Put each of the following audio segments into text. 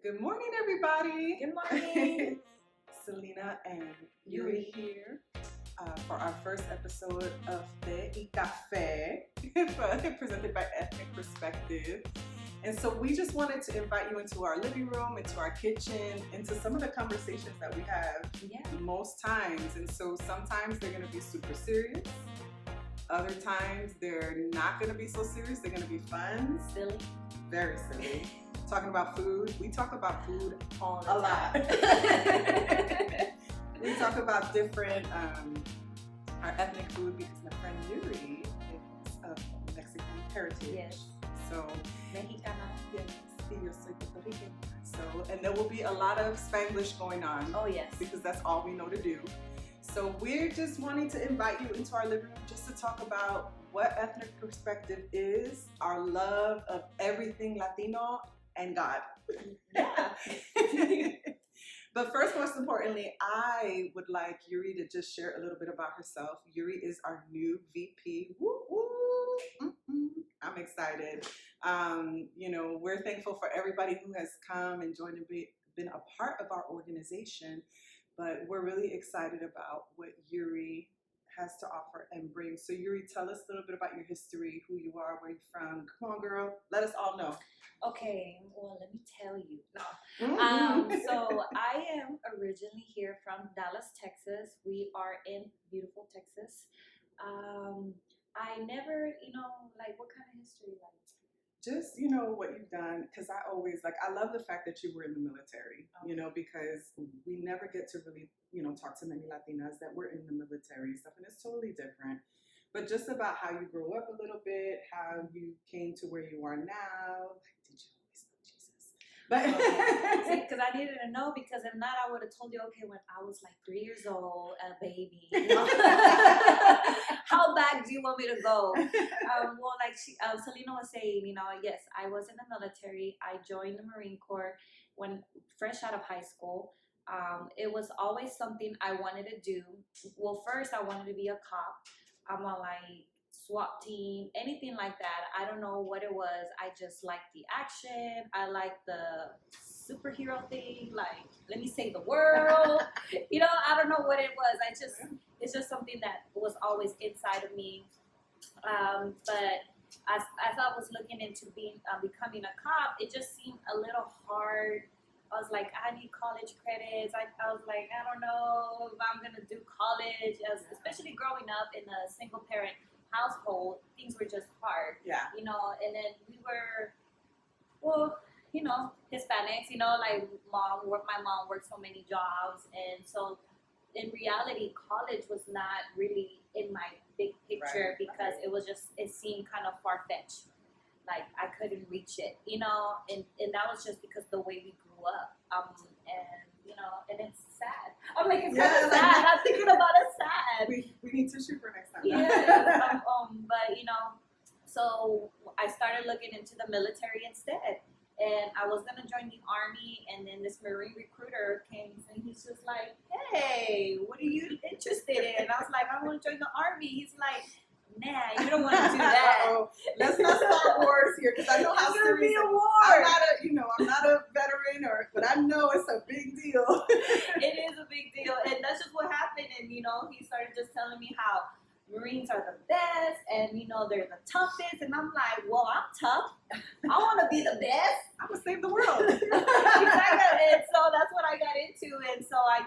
Good morning, everybody. Good morning. Selina and Yury here for our first episode of Té y Café, presented by Ethnic Perspective. And so we just wanted to invite you into our living room, into our kitchen, into some of the conversations that we have most times. And so sometimes they're going to be super serious. Other times they're not going to be so serious. They're going to be fun. Silly. Very silly. Talking about food. We talk about food All a lot. We talk about different, our ethnic food because my friend Yury is of Mexican heritage. Yes. So, Mexicana. yes, y yo soy Puerto Rican. So, and there will be a lot of Spanglish going on. Oh, yes. Because that's all we know to do. So we're just wanting to invite you into our living room just to talk about what Ethnic Perspective is, our love of everything Latino, and God. Yeah. But first, most importantly, I would like Yury to just share a little bit about herself. Yury is our new VP. Woo woo! I'm excited. We're thankful for everybody who has come and joined and been a part of our organization. But we're really excited about what Yury has to offer and bring. So Yury, tell us a little bit about your history, who you are, where you're from. Come on, girl. Let us all know. Okay, well, let me tell you. Mm-hmm. So I am originally here from Dallas, Texas. We are in beautiful Texas. I never, what kind of history, like? Just, what you've done, because I love the fact that you were in the military, because we never get to really, talk to many Latinas that were in the military and stuff, and it's totally different. But just about how you grew up a little bit, how you came to where you are now. Did you always know Jesus? But because I needed to know, because if not, I would have told you, okay, when I was like 3 years old, a baby. How back do you want me to go? Well, like Selina was saying, yes, I was in the military. I joined the Marine Corps when fresh out of high school. It was always something I wanted to do. Well, first I wanted to be a cop. I'm on like SWAT team, anything like that. I don't know what it was. I just liked the action. I liked the superhero thing. Like, let me save the world. I don't know what it was. It's just something that was always inside of me. But as I was looking into becoming a cop, it just seemed a little hard. I was like, I need college credits. I was like, I don't know if I'm going to do college. Especially growing up in a single parent household, things were just hard. Yeah. And then we were, Hispanics, like my mom worked so many jobs. And so in reality, college was not really in my big picture, because it seemed kind of far-fetched. Like I couldn't reach it, and that was just because the way we grew up. And it's sad. I'm like, it's kind of sad. I'm thinking about it sad. We need tissue for next time. Yeah. But so I started looking into the military instead. And I was gonna join the Army, and then this Marine recruiter came, and he's just like, "Hey, what are you interested in?" And I was like, "I want to join the Army." He's like, "Nah, you don't want to do that." Let's not start wars here, because I know how serious it is. I'm not a veteran, but I know it's a big deal. It is a big deal, and that's just what happened. And he started just telling me how Marines are the best, and they're the toughest. And I'm like, well, I'm tough. I want to be the best. I'm gonna save the world. Exactly. And so that's what I got into. And so I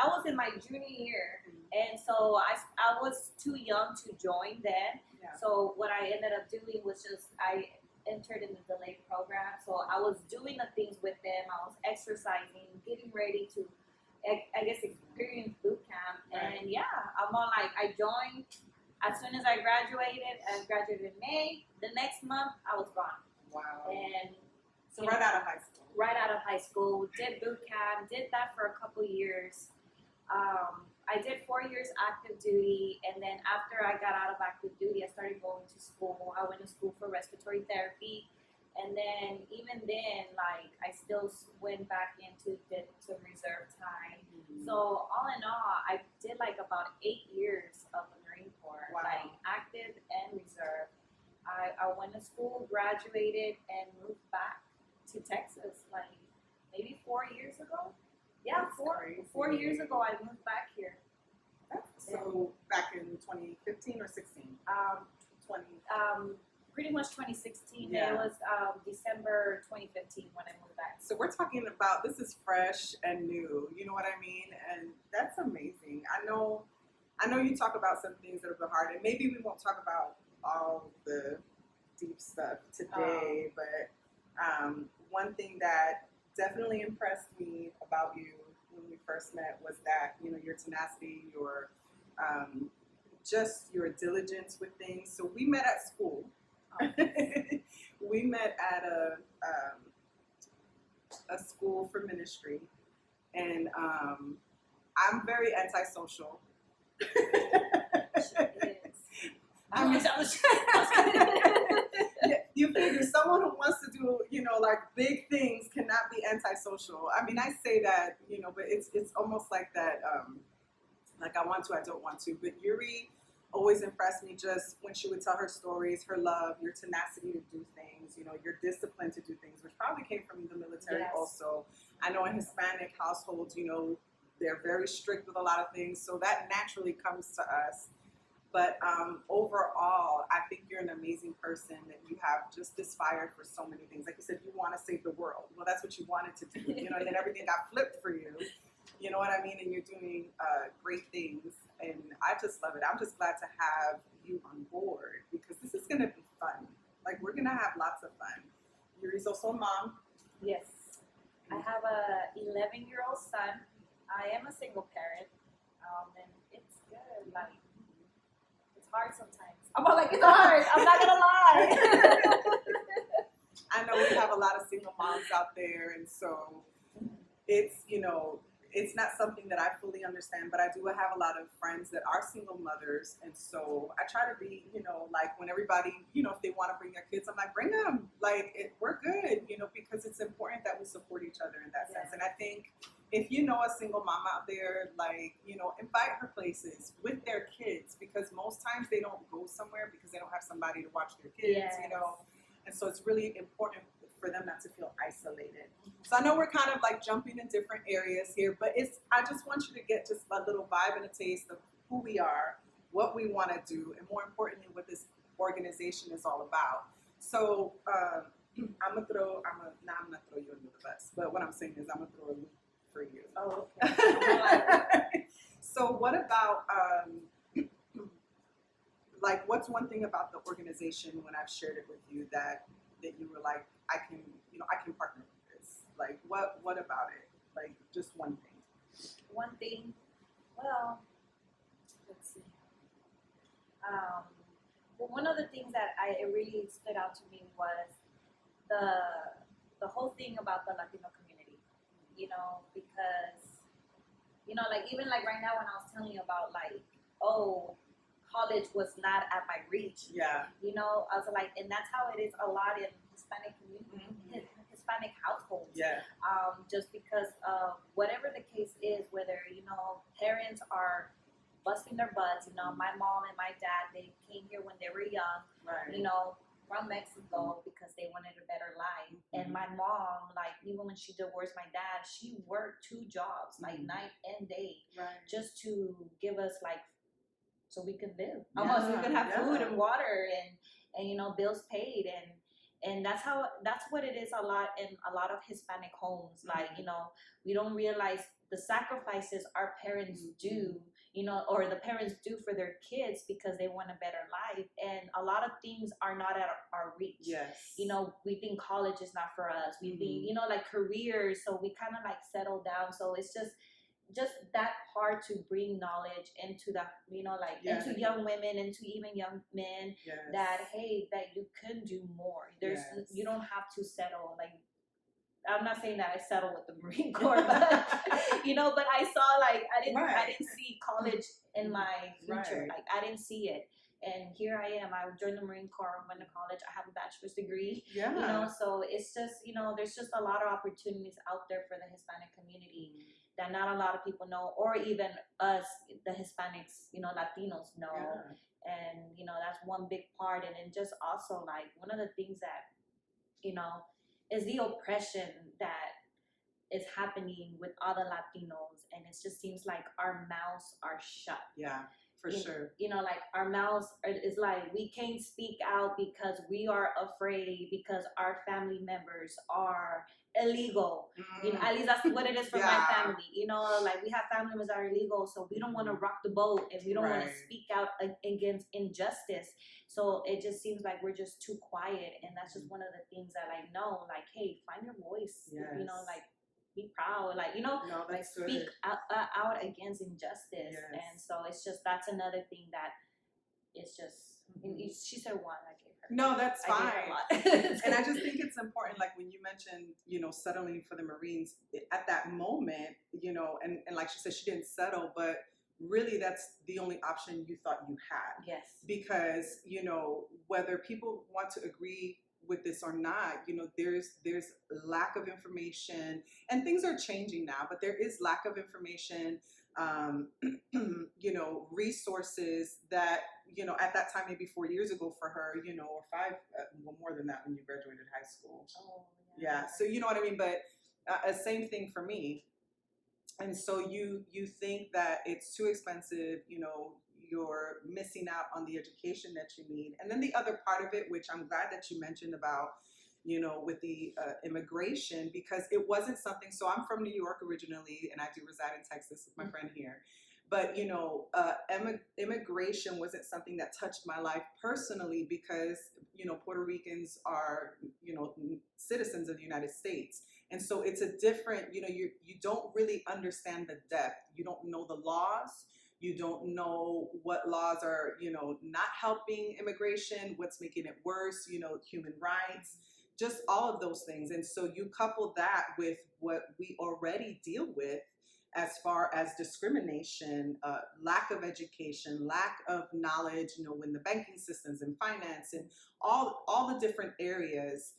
was in my junior year, and so I was too young to join then. Yeah. So what I ended up doing was I entered in the delayed program. So I was doing the things with them. I was exercising, getting ready to, I guess, experience boot camp. Right. And I'm on I joined as soon as I graduated. I graduated in May. The next month, I was gone. Wow. And so right out of high school. Right out of high school, did boot camp, did that for a couple years. I did 4 years active duty, and then after I got out of active duty, I started going to school. I went to school for respiratory therapy, and then even then, I still went back into did some reserve time. Mm-hmm. So all in all, I did about 8 years of the Marine Corps, active and reserve. I went to school, graduated, and moved back to to Texas, like maybe 4 years ago. Yeah, That's crazy. 4 years ago I moved back here. So back in 2015 or 16? 20. Pretty much 2016. Yeah. It was December 2015 when I moved back. So we're talking about, this is fresh and new. You know what I mean? And that's amazing. I know you talk about some things that have been hard, and maybe we won't talk about all the deep stuff today, but one thing that definitely impressed me about you when we first met was that, you know, your tenacity, your just your diligence with things. So we met at school. We met at a school for ministry, and I'm very antisocial. I mean, you figure someone who wants to do, you know, like big things cannot be antisocial. I mean, I say that, you know, but it's almost like that, like I want to, I don't want to. But Yury always impressed me just when she would tell her stories, her love, your tenacity to do things, you know, your discipline to do things, which probably came from the military. Yes. Also. I know in Hispanic households, you know, they're very strict with a lot of things, so that naturally comes to us. But overall, I think you're an amazing person, that you have just this fire for so many things. Like you said, you want to save the world. Well, that's what you wanted to do, you know, and then everything got flipped for you. You know what I mean? And you're doing great things. And I just love it. I'm just glad to have you on board, because this is going to be fun. Like, we're going to have lots of fun. Yury's also a mom. Yes. I have a 11-year-old son. I am a single parent. And it's good. Like, it's hard sometimes. I'm like, it's hard. I'm not going to lie. I know we have a lot of single moms out there. And so it's, you know, it's not something that I fully understand, but I do have a lot of friends that are single mothers. And so I try to be, you know, like when everybody, you know, if they want to bring their kids, I'm like, bring them. Like, we're good, you know, because it's important that we support each other in that sense. And I think if you know a single mom out there, like, you know, invite her places with their kids, because most times they don't go somewhere because they don't have somebody to watch their kids, you know. And so it's really important for them not to feel isolated. So I know we're kind of like jumping in different areas here, but I just want you to get just a little vibe and a taste of who we are, what we want to do, and more importantly, what this organization is all about. So I'm not throw you under the bus, but what I'm saying is I'm gonna throw a loop for you. Oh, okay. So what about like, what's one thing about the organization when I've shared it with you that you were like, I can partner with this? Like, what about it? Like, just one thing. One thing, well, let's see. Well, one of the things that it really stood out to me was the whole thing about the Latino community, you know, because, you know, like, even like right now when I was telling you about, like, oh, college was not at my reach. Yeah. You know, I was like, and that's how it is a lot in Hispanic community, Hispanic households. Yeah. Just because of whatever the case is, whether, you know, parents are busting their butts. You know, my mom and my dad, they came here when they were young. Right. You know, from Mexico because they wanted a better life. And my mom, like, even when she divorced my dad, she worked 2 jobs, like night and day, just to give us, like, so we could live. Almost we could have food and water and you know, bills paid, and that's what it is a lot in a lot of Hispanic homes. Like, you know, we don't realize the sacrifices our parents do, you know, or the parents do for their kids because they want a better life. And a lot of things are not at our reach. Yes. You know, we think college is not for us. We think, you know, like careers. So we kind of like settle down. So it's just that hard to bring knowledge into that, you know, like into young women, into even young men, that, hey, that you can do more. There's you don't have to settle. Like, I'm not saying that I settled with the Marine Corps, but you know, but I saw, like, I didn't see college in my future. Like, I didn't see it. And here I am. I joined the Marine Corps, went to college. I have a bachelor's degree. Yeah. You know, so it's just, you know, there's just a lot of opportunities out there for the Hispanic community that not a lot of people know, or even us, the Hispanics, you know, Latinos know. And, you know, that's one big part. And then just also, like, one of the things that, you know, is the oppression that is happening with other Latinos, and it just seems like our mouths are shut. Yeah, for sure. You know, like our mouths is like we can't speak out because we are afraid because our family members are illegal. You know, at least that's what it is for my family. You know, like we have family members that are illegal, so we don't want to rock the boat and we don't want to speak out against injustice. So it just seems like we're just too quiet, and that's just one of the things that I know. Like, hey, find your voice. You know, like be proud, like, you know, no, like speak out against injustice. And so it's just, that's another thing that it's just, she said one, I gave her. No, that's fine. And I just think it's important, like when you mentioned, you know, settling for the Marines at that moment, you know, and like she said, she didn't settle, but really that's the only option you thought you had. Yes. Because, you know, whether people want to agree with this or not, you know, there's lack of information, and things are changing now, but there is lack of information, you know, resources that, you know, at that time, maybe 4 years ago for her, you know, or 5, well, more than that when you graduated high school. Oh, yeah. So you know what I mean? But same thing for me. And so you think that it's too expensive, you know, you're missing out on the education that you need. And then the other part of it, which I'm glad that you mentioned about, you know, with the immigration, because it wasn't something, so I'm from New York originally, and I do reside in Texas with my friend here. But, you know, immigration wasn't something that touched my life personally because, you know, Puerto Ricans are, you know, citizens of the United States. And so it's a different, you know, you don't really understand the depth. You don't know the laws. You don't know what laws are, you know, not helping immigration, what's making it worse, you know, human rights, just all of those things. And so you couple that with what we already deal with as far as discrimination, lack of education, lack of knowledge, you know, in the banking systems and finance and all the different areas.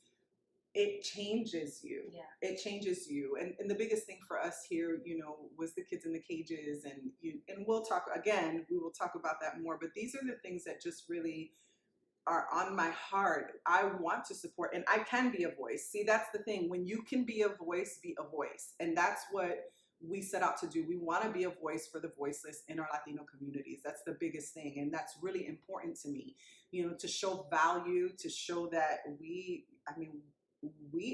It changes you. Yeah. It changes you. And the biggest thing for us here, you know, was the kids in the cages, and we will talk about that more, but these are the things that just really are on my heart. I want to support, and I can be a voice. See, that's the thing. When you can be a voice, be a voice. And that's what we set out to do. We want to be a voice for the voiceless in our Latino communities. That's the biggest thing. And that's really important to me, you know, to show value, to show that we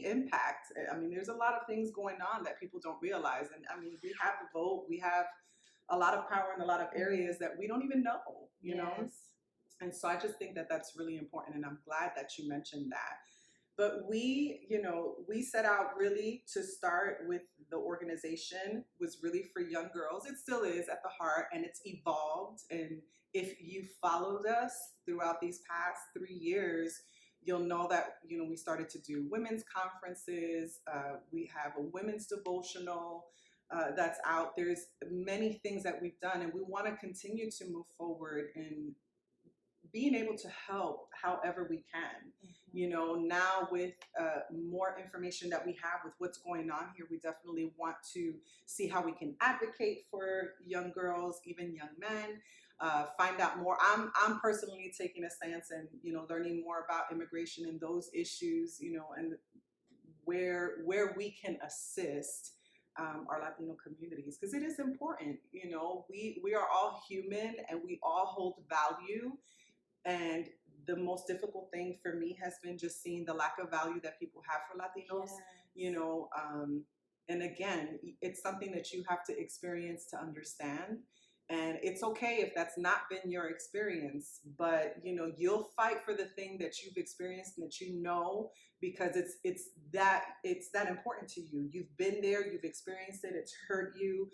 impact. I mean, there's a lot of things going on that people don't realize. And I mean, we have the vote, we have a lot of power in a lot of areas that we don't even know, you know? And so I just think that that's really important. And I'm glad that you mentioned that. But we, you know, we set out really to start with the organization was really for young girls. It still is at the heart, and it's evolved. And if you followed us throughout these past 3 years, you'll know that, you know, we started to do women's conferences. We have a women's devotional that's out. There's many things that we've done, and we want to continue to move forward in being able to help however we can. You know, now with more information that we have with what's going on here, we definitely want to see how we can advocate for young girls, even young men. Find out more. I'm personally taking a stance and, you know, learning more about immigration and those issues, you know, and where we can assist our Latino communities, because it is important. You know, we are all human and we all hold value. And the most difficult thing for me has been just seeing the lack of value that people have for Latinos, you know, and again, it's something that you have to experience to understand. And it's okay if that's not been your experience, but, you know, you'll fight for the thing that you've experienced and that you know, because it's that important to you. You've been there, you've experienced it, it's hurt you,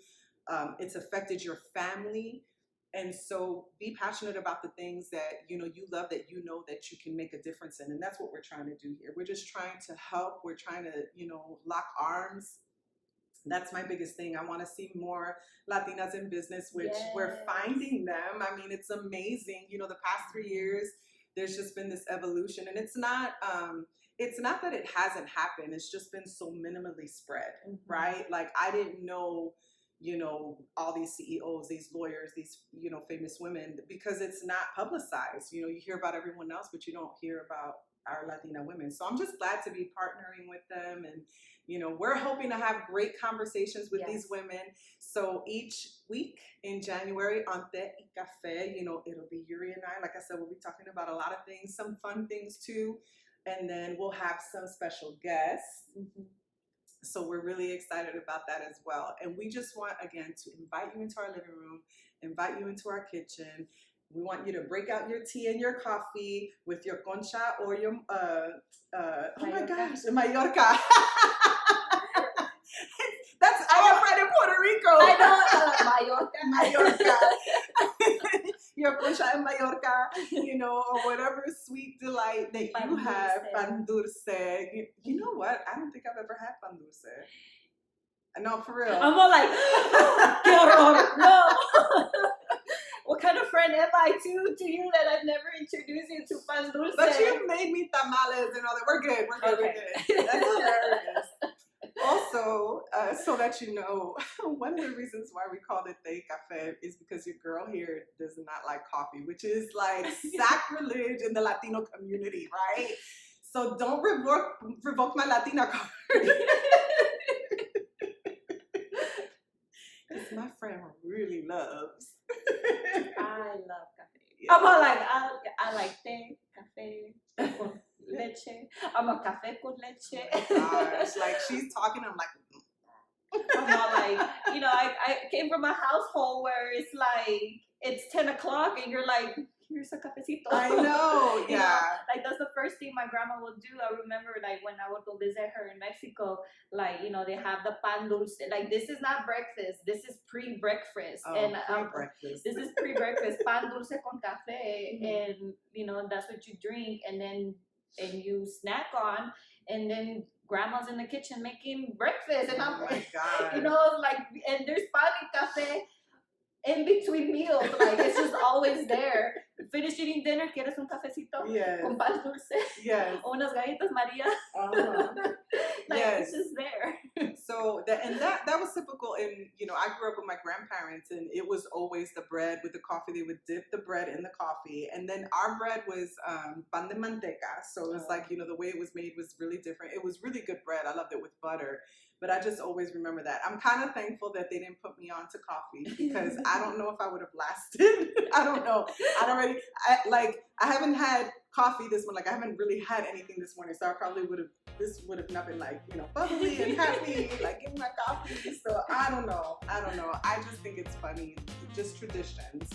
it's affected your family. And so be passionate about the things that, you know, you love, that you know that you can make a difference in. And that's what we're trying to do here. We're just trying to help. We're trying to, you know, lock arms. That's my biggest thing. I want to see more Latinas in business, which we're finding them. I mean, it's amazing. You know, the past 3 years, there's just been this evolution, and it's not that it hasn't happened. It's just been so minimally spread, right? Like, I didn't know, you know, all these CEOs, these lawyers, these, you know, famous women, because it's not publicized. You know, you hear about everyone else, but you don't hear about our Latina women. So I'm just glad to be partnering with them, and we're hoping to have great conversations with these women. So each week in January on Té y Café, it'll be Yury and I. Like I said, we'll be talking about a lot of things, some fun things too, and then we'll have some special guests. So we're really excited about that as well. And we just want, again, to invite you into our living room, invite you into our kitchen. We want you to break out your tea and your coffee with your concha or your, oh my gosh, Mallorca. I am right in Puerto Rico. I know, Mallorca. Your concha en Mallorca, or whatever sweet delight that you have, pan dulce. You know what? I don't think I've ever had pan dulce. No, for real. I'm all like, qué horror, no. What kind of friend am I to you that I've never introduced you to pan dulce? But you've made me tamales and all that. We're good. We're good. That's hilarious. Also, so that you know, one of the reasons why we called it Té y Café is because your girl here does not like coffee, which is like sacrilege in the Latino community, right? So don't revoke my Latina card. Because my friend really loves. I love coffee. Yeah. I'm all like, I like té, café, con leche. I'm a café con leche. Oh my gosh, like she's talking, I'm like, I'm all like, I came from a household where it's like, it's 10 o'clock and you're like, here's a cafecito. I know, yeah. Like that's the first thing my grandma would do. I remember like when I would go visit her in Mexico, like, they have the pan dulce. Like this is not breakfast. This is pre-breakfast. Oh, and pre-breakfast. This is pre-breakfast. Pan dulce con café. And, that's what you drink. And you snack on. And then grandma's in the kitchen making breakfast. And I'm my God. and there's pan y café in between meals. Like it's just always there. Finish eating dinner, ¿quieres un cafecito? Yes. Con pan dulce. Yes. O unas galletas María. Yes. It's just there. So that was typical in, I grew up with my grandparents, and it was always the bread with the coffee. They would dip the bread in the coffee, and then our bread was pan de manteca. So it was like, the way it was made was really different. It was really good bread. I loved it with butter. But I just always remember that. I'm kind of thankful that they didn't put me on to coffee, because I don't know if I would have lasted. I don't know. I haven't had coffee this morning. Like I haven't really had anything this morning. So I probably this would have not been like, bubbly and happy, like getting my coffee. So I don't know. I just think it's funny. Just traditions.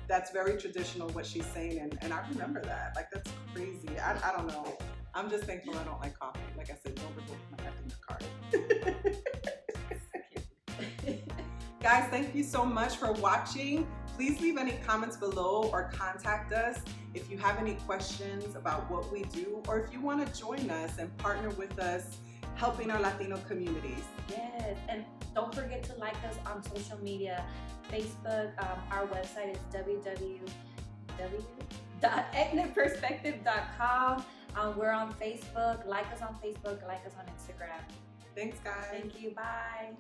That's very traditional what she's saying. And I remember that. Like that's crazy. I don't know. I'm just thankful I don't like coffee. Like I said, don't revoke my Latina card. Guys, thank you so much for watching. Please leave any comments below or contact us if you have any questions about what we do, or if you want to join us and partner with us helping our Latino communities. Yes, and don't forget to like us on social media. Facebook, our website is www.ethnicperspective.com. We're on Facebook. Like us on Facebook. Like us on Instagram. Thanks, guys. Thank you. Bye.